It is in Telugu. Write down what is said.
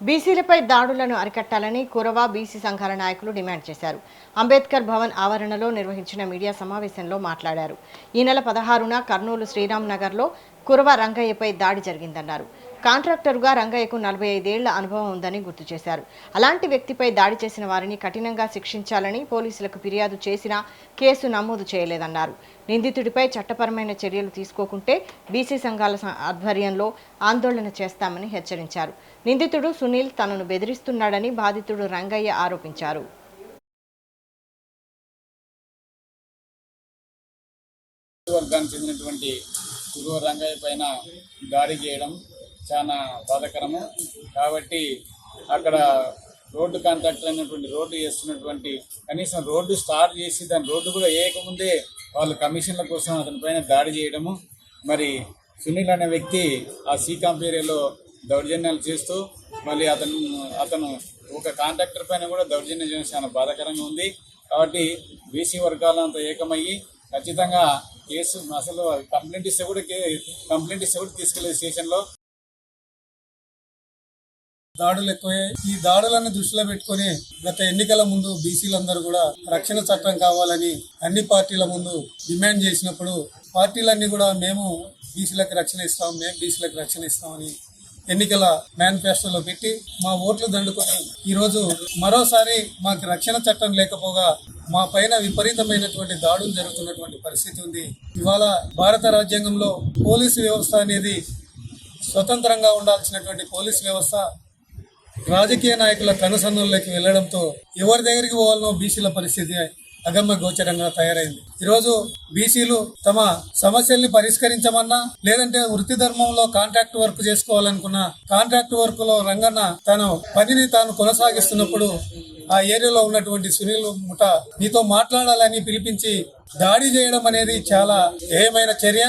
బీసీలపై దాడులను అరికట్టాలని కురవ బీసీ సంఘాల నాయకులు డిమాండ్ చేశారు. అంబేద్కర్ భవన్ ఆవరణలో నిర్వహించిన మీడియా సమావేశంలో మాట్లాడారు. ఈ నెల 16న కర్నూలు శ్రీరామ్ నగర్లో కురవ రంగయ్యపై దాడి జరిగిందన్నారు. కాంట్రాక్టరుగా రంగయ్యకు 45 ఏళ్ల అనుభవం ఉందని గుర్తు చేశారు. అలాంటి వ్యక్తిపై దాడి చేసిన వారిని కఠినంగా శిక్షించాలని పోలీసులకు ఫిర్యాదు చేసినా కేసు నమోదు చేయలేదన్నారు. నిందితుడిపై చట్టపరమైన చర్యలు తీసుకోకుంటే బీసీ సంఘాల ఆధ్వర్యంలో ఆందోళన చేస్తామని హెచ్చరించారు. నిందితుడు సునీల్ తనను బెదిరిస్తున్నాడని బాధితుడు రంగయ్య ఆరోపించారు. వర్గానికి చెందినటువంటి కురువ రంగయ్య పైన దాడి చేయడం చాలా బాధాకరము. కాబట్టి అక్కడ రోడ్డు కాంట్రాక్టర్ అయినటువంటి రోడ్డు చేస్తున్నటువంటి కనీసం రోడ్డు స్టార్ట్ చేసి దాని రోడ్డు కూడా వేయకముందే వాళ్ళు కమిషన్ల కోసం అతని పైన దాడి చేయడము. మరి సునీల్ అనే వ్యక్తి ఆ సీకాంప్ ఏరియాలో దౌర్జన్యాలు చేస్తూ మళ్ళీ అతను ఒక కాంట్రాక్టర్ పైన కూడా దౌర్జన్యం చేయడం చాలా బాధాకరంగా ఉంది. కాబట్టి బీసీ వర్గాలంతా ఏకమయ్యి ఖచ్చితంగా కేసు అసలు కంప్లైంట్ ఇస్తే కూడా తీసుకెళ్లే స్టేషన్లో దాడులు ఎక్కువయ్యాయి. ఈ దాడులను దృష్టిలో పెట్టుకుని గత ఎన్నికల ముందు బీసీలందరూ కూడా రక్షణ చట్టం కావాలని అన్ని పార్టీల ముందు డిమాండ్ చేసినప్పుడు పార్టీలన్నీ కూడా మేము బీసీలకు రక్షణ ఇస్తామని ఎన్నికల మేనిఫెస్టోలో పెట్టి మా ఓట్లు దండుకొని ఈరోజు మరోసారి మాకు రక్షణ చట్టం లేకపోగా మా పైన విపరీతమైనటువంటి దాడులు జరుగుతున్నటువంటి పరిస్థితి ఉంది. ఇవాళ భారత రాజ్యాంగంలో పోలీసు వ్యవస్థ అనేది స్వతంత్రంగా ఉండాల్సినటువంటి పోలీసు వ్యవస్థ రాజకీయ నాయకుల కనుసన్నుల్లోకి వెళ్లడంతో ఎవరి దగ్గరికి పోవాలనో బీసీల పరిస్థితి అగమ్య గోచరంగా తయారైంది. ఈరోజు బీసీలు తమ సమస్యల్ని పరిష్కరించమన్నా లేదంటే వృత్తి ధర్మంలో కాంట్రాక్ట్ వర్క్ చేసుకోవాలనుకున్నా కాంట్రాక్ట్ వర్క్ లో రంగన్న తన పనిని తాను కొనసాగిస్తున్నప్పుడు ఆ ఏరియాలో ఉన్నటువంటి సునీల్ ముఠ నీతో మాట్లాడాలని పిలిపించి దాడి చేయడం అనేది చాలా హేయమైన చర్య.